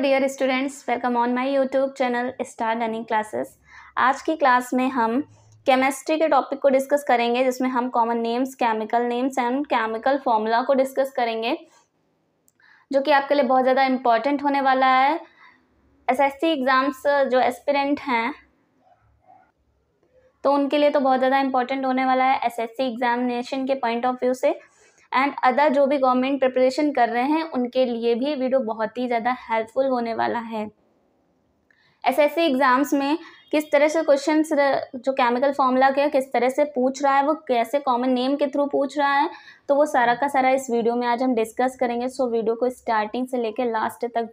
Dear students, welcome on my YouTube channel star learning classes. आज की class में हम केमिस्ट्री के टॉपिक को डिस्कस करेंगे, जिसमें हम common names, chemical names and chemical formula को डिस्कस करेंगे, जो कि आपके लिए बहुत ज़्यादा इम्पॉर्टेंट होने वाला है। एसएससी एग्ज़ाम्स जो एस्पिरेंट हैं तो उनके लिए तो बहुत ज़्यादा इम्पॉर्टेंट होने वाला है एसएससी एग्जामिनेशन के पॉइंट ऑफ व्यू से, एंड अदर जो भी गवर्नमेंट प्रिपरेशन कर रहे हैं उनके लिए भी वीडियो बहुत ही ज़्यादा हेल्पफुल होने वाला है। एसएससी एग्ज़ाम्स में किस तरह से क्वेश्चंस जो केमिकल फॉर्मूला के किस तरह से पूछ रहा है, वो कैसे कॉमन नेम के थ्रू पूछ रहा है, तो वो सारा का सारा इस वीडियो में आज हम डिस्कस करेंगे। सो वीडियो को स्टार्टिंग से लेकर लास्ट तक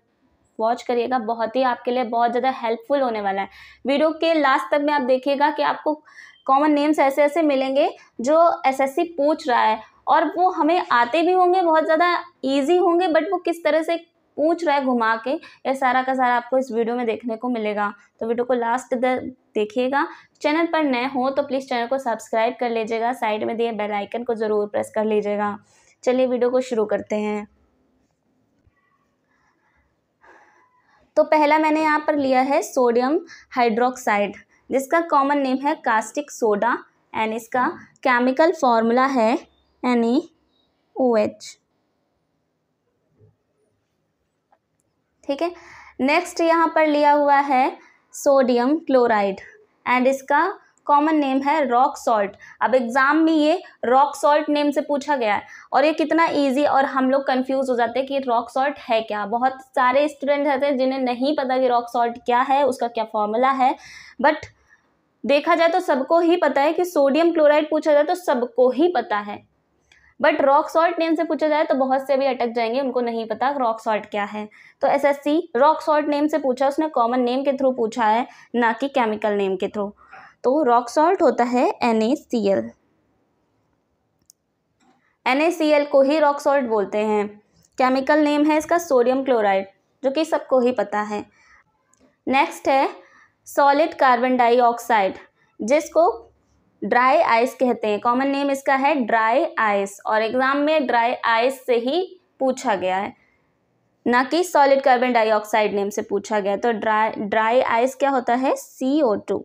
वॉच करिएगा, बहुत ही आपके लिए बहुत ज़्यादा हेल्पफुल होने वाला है। वीडियो के लास्ट तक में आप देखिएगा कि आपको कॉमन नेम्स ऐसे ऐसे मिलेंगे जो एसएससी पूछ रहा है, और वो हमें आते भी होंगे, बहुत ज़्यादा इजी होंगे, बट वो किस तरह से पूछ रहा है घुमा के, ये सारा का सारा आपको इस वीडियो में देखने को मिलेगा। तो वीडियो को लास्ट देखिएगा। चैनल पर नए हो तो प्लीज़ चैनल को सब्सक्राइब कर लीजिएगा, साइड में दिए बेल आइकन को ज़रूर प्रेस कर लीजिएगा। चलिए वीडियो को शुरू करते हैं। तो पहला मैंने यहाँ पर लिया है सोडियम हाइड्रोक्साइड, जिसका कॉमन नेम है कास्टिक सोडा, एंड इसका केमिकल फॉर्मूला है NaOH। ठीक है। नेक्स्ट यहाँ पर लिया हुआ है सोडियम क्लोराइड, एंड इसका कॉमन नेम है रॉक सॉल्ट। अब एग्जाम में ये रॉक सॉल्ट नेम से पूछा गया है, और ये कितना इजी, और हम लोग कंफ्यूज हो जाते हैं कि रॉक सॉल्ट है क्या। बहुत सारे स्टूडेंट रहते हैं जिन्हें नहीं पता कि रॉक सॉल्ट क्या है, उसका क्या फॉर्मूला है। बट देखा जाए तो सबको ही पता है कि सोडियम क्लोराइड पूछा जाए तो सबको ही पता है, बट रॉक सॉल्ट नेम से पूछा जाए तो बहुत से भी अटक जाएंगे, उनको नहीं पता रॉक सॉल्ट क्या है। तो एसएससी रॉक सॉल्ट नेम से पूछा, उसने कॉमन नेम के थ्रू पूछा है, ना कि केमिकल नेम के थ्रू। तो रॉक सॉल्ट होता है NaCl। NaCl को ही रॉक सॉल्ट बोलते हैं। केमिकल नेम है इसका सोडियम क्लोराइड, जो कि सबको ही पता है। नेक्स्ट है सॉलिड कार्बन डाइऑक्साइड, जिसको ड्राई आइस कहते हैं। कॉमन नेम इसका है ड्राई आइस, और एग्जाम में ड्राई आइस से ही पूछा गया है, ना कि सॉलिड कार्बन डाइऑक्साइड नेम से पूछा गया। तो ड्राई आइस क्या होता है? CO2।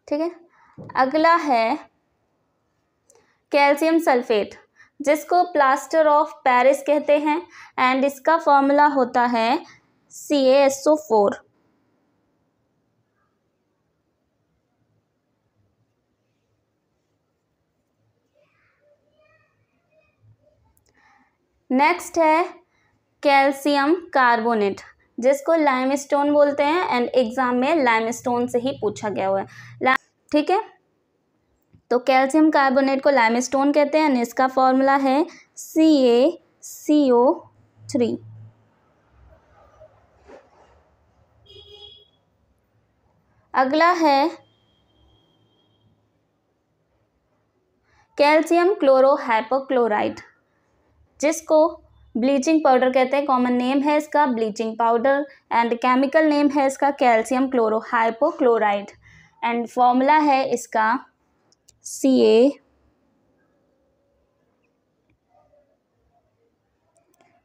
ठीक है। अगला है कैल्शियम सल्फेट, जिसको प्लास्टर ऑफ पेरिस कहते हैं, एंड इसका फॉर्मूला होता है CaSO4। नेक्स्ट है कैल्शियम कार्बोनेट, जिसको लाइमस्टोन बोलते हैं, एंड एग्जाम में लाइमस्टोन से ही पूछा गया हुआ है। ठीक है। तो कैल्शियम कार्बोनेट को लाइमस्टोन कहते हैं, एंड इसका फॉर्मूला है CaCO3। अगला है कैल्शियम क्लोरोहाइपोक्लोराइड, जिसको ब्लीचिंग पाउडर कहते हैं। कॉमन नेम है इसका bleaching powder, and chemical name है इसका कैल्शियम क्लोरोहाइपोक्लोराइड, एंड फॉर्मूला है इसका Ca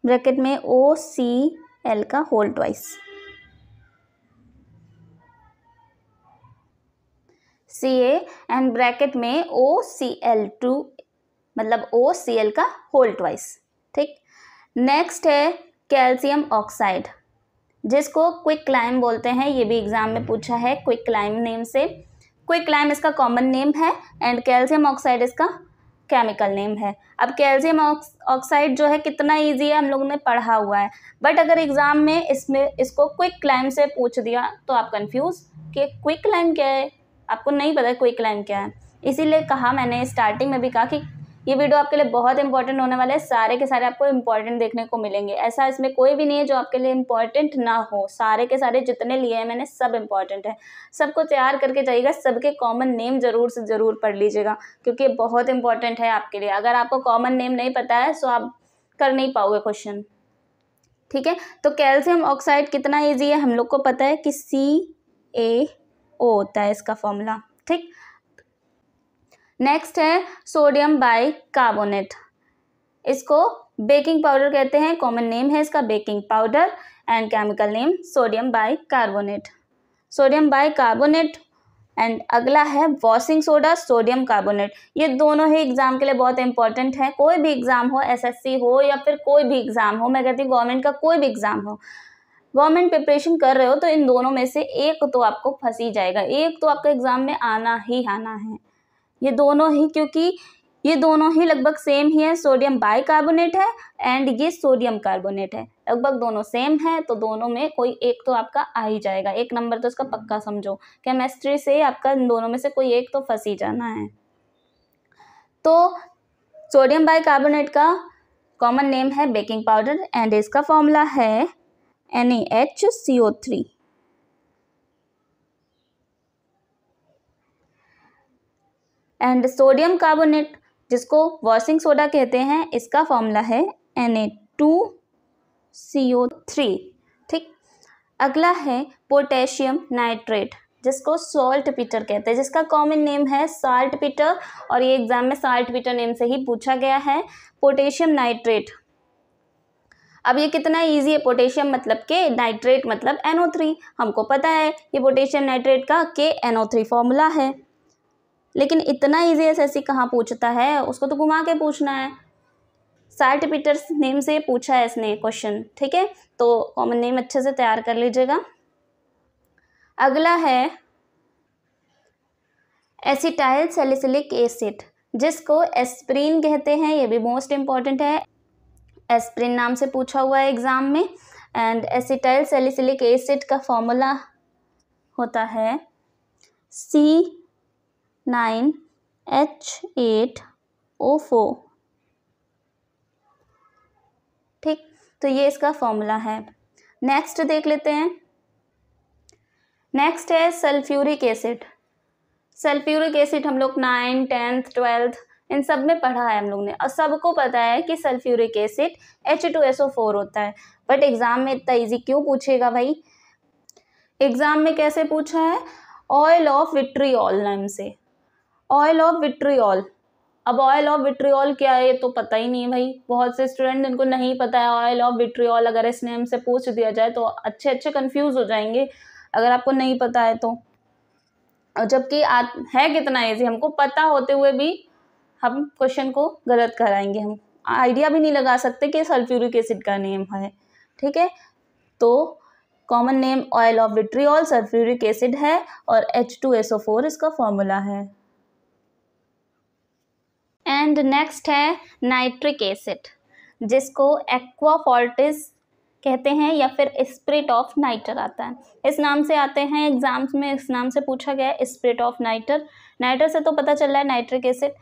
ब्रैकेट में OCl का whole twice. Ca and bracket में OCl2, मतलब OCl का होल ट्वाइस। ठीक। नेक्स्ट है कैल्शियम ऑक्साइड, जिसको क्विक लाइम बोलते हैं। ये भी एग्जाम में पूछा है क्विक लाइम नेम से। क्विक लाइम इसका कॉमन नेम है, एंड कैल्शियम ऑक्साइड इसका केमिकल नेम है। अब कैल्शियम ऑक्साइड जो है कितना इजी है, हम लोगों ने पढ़ा हुआ है, बट अगर एग्जाम में इसको क्विक लाइम से पूछ दिया तो आप कंफ्यूज कि क्विक लाइम क्या है, आपको नहीं पता क्विक लाइम क्या है। इसीलिए कहा मैंने स्टार्टिंग में भी कहा कि ये वीडियो आपके लिए बहुत इंपॉर्टेंट होने वाला है। सारे के सारे आपको इंपॉर्टेंट देखने को मिलेंगे, ऐसा इसमें कोई भी नहीं है जो आपके लिए इंपॉर्टेंट ना हो। सारे के सारे जितने लिए हैं मैंने सब इंपॉर्टेंट है। सबको तैयार करके जाइएगा, सबके कॉमन नेम जरूर से ज़रूर पढ़ लीजिएगा, क्योंकि ये बहुत इंपॉर्टेंट है आपके लिए। अगर आपको कॉमन नेम नहीं पता है तो आप कर नहीं पाओगे क्वेश्चन। ठीक है। तो कैल्शियम ऑक्साइड कितना ईजी है, हम लोग को पता है कि CaO होता है इसका फॉर्मूला। ठीक। नेक्स्ट है सोडियम बाइकार्बोनेट, इसको बेकिंग पाउडर कहते हैं, कॉमन नेम है इसका baking powder, and chemical name sodium bicarbonate, sodium bicarbonate. And अगला है वॉशिंग सोडा, सोडियम कार्बोनेट। ये दोनों ही एग्जाम के लिए बहुत इंपॉर्टेंट है। कोई भी एग्जाम हो, एसएससी हो या फिर कोई भी एग्जाम हो, मैं कहती हूँ गवर्नमेंट का कोई भी एग्जाम हो, गवर्नमेंट प्रिपरेशन कर रहे हो तो इन दोनों में से एक तो आपको फंस ही जाएगा, एक तो आपका एग्जाम में आना ही आना है। ये दोनों ही, क्योंकि ये दोनों ही लगभग सेम ही है, सोडियम बाइकार्बोनेट है एंड ये सोडियम कार्बोनेट है, लगभग दोनों सेम है, तो दोनों में कोई एक तो आपका आ ही जाएगा। एक नंबर तो इसका पक्का समझो, केमिस्ट्री से आपका इन दोनों में से कोई एक तो फंस ही जाना है। तो सोडियम बाइकार्बोनेट का कॉमन नेम है बेकिंग पाउडर एंड इसका फॉर्मूला है NaHCO3। एंड सोडियम कार्बोनेट जिसको वॉशिंग सोडा कहते हैं, इसका फॉर्मूला है Na2CO3। ठीक, अगला है पोटेशियम नाइट्रेट जिसको सॉल्ट पीटर कहते हैं, जिसका कॉमन नेम है साल्ट पीटर, और ये एग्जाम में साल्ट पीटर नेम से ही पूछा गया है। पोटेशियम नाइट्रेट, अब ये कितना इजी है, पोटेशियम मतलब के, नाइट्रेट मतलब NO3, हमको पता है ये पोटेशियम नाइट्रेट का KNO3 फॉर्मूला है। लेकिन इतना इजी एसएससी कहाँ पूछता है, उसको तो घुमा के पूछना है। साल्ट पीटर्स नेम से पूछा है इसने क्वेश्चन, ठीक है, तो कॉमन नेम अच्छे से तैयार कर लीजिएगा। अगला है एसिटाइल सैलिसिलिक एसिड जिसको एस्प्रिन कहते हैं, ये भी मोस्ट इंपॉर्टेंट है, एस्प्रिन नाम से पूछा हुआ है एग्जाम में। एंड एसिटाइल सैलिसिलिक एसिड का फॉर्मूला होता है C9H8O4। ठीक, तो ये इसका फॉर्मूला है। नेक्स्ट देख लेते हैं, नेक्स्ट है सल्फ्यूरिक एसिड। सल्फ्यूरिक एसिड हम लोग 9th 10th 12th इन सब में पढ़ा है हम लोग ने, और सबको पता है कि सल्फ्यूरिक एसिड H2SO4 होता है। बट एग्जाम में इतना इजी क्यों पूछेगा भाई, एग्जाम में कैसे पूछा है, ऑयल ऑफ विट्रियोल नाम से, ऑयल ऑफ विट्रियोल। अब ऑयल ऑफ विट्रियोल क्या है ये तो पता ही नहीं है भाई, बहुत से स्टूडेंट जिनको नहीं पता है ऑयल ऑफ विट्रियोल, अगर इस नेम से पूछ दिया जाए तो अच्छे अच्छे कंफ्यूज हो जाएंगे अगर आपको नहीं पता है तो। जबकि है कितना इजी, हमको पता होते हुए भी हम क्वेश्चन को गलत कराएंगे, हम आइडिया भी नहीं लगा सकते कि सल्फ्यूरिक एसिड का नेम है। ठीक है, तो common name oil of vitriol sulphuric acid है और H2SO4 इसका फॉर्मूला है। एंड नेक्स्ट है नाइट्रिक एसिड जिसको एक्वा फॉर्टिस कहते हैं या फिर स्पिरिट ऑफ नाइटर आता है, इस नाम से आते हैं एग्जाम्स में, इस नाम से पूछा गया है स्पिरिट ऑफ नाइटर। नाइटर से तो पता चल रहा है नाइट्रिक एसिड,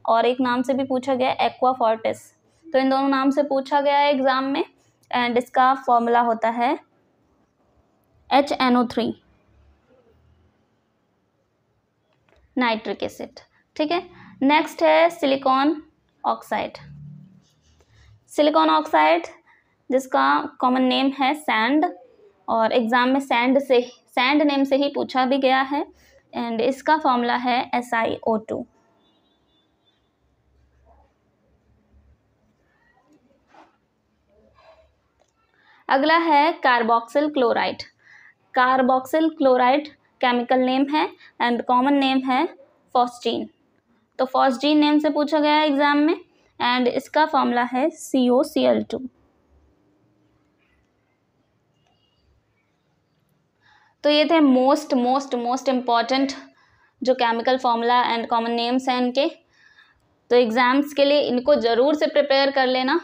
और एक नाम से भी पूछा गया है एक्वा फॉर्टिस, तो इन दोनों नाम से पूछा गया है एग्जाम में। एंड इसका फॉर्मूला होता है HNO3 नाइट्रिक एसिड। ठीक है, नेक्स्ट है सिलिकॉन ऑक्साइड। सिलिकॉन ऑक्साइड जिसका कॉमन नेम है सैंड, और एग्जाम में सैंड नेम से ही पूछा भी गया है। एंड इसका फॉर्मूला है SiO2। अगला है carboxyl chloride. Carboxyl chloride chemical name है एंड कॉमन नेम है फॉस्जीन, तो फॉस्जीन नेम से पूछा गया है एग्जाम में। एंड इसका फॉर्मूला है COCl2। तो ये थे मोस्ट इम्पॉर्टेंट जो chemical formula and common names हैं इनके, तो एग्ज़ाम्स के लिए इनको ज़रूर से प्रिपेयर कर लेना।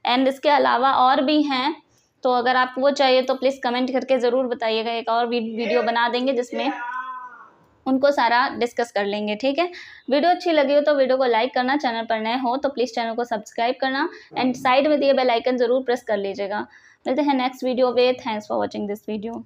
एंड इसके अलावा और भी हैं, तो अगर आपको वो चाहिए तो प्लीज़ कमेंट करके ज़रूर बताइएगा, एक और वीडियो बना देंगे जिसमें उनको सारा डिस्कस कर लेंगे। ठीक है, वीडियो अच्छी लगी हो तो वीडियो को लाइक करना, चैनल पर नए हो तो प्लीज़ चैनल को सब्सक्राइब करना एंड साइड में दिए बेल आइकन ज़रूर प्रेस कर लीजिएगा। मिलते हैं नेक्स्ट वीडियो में, thanks for watching this video.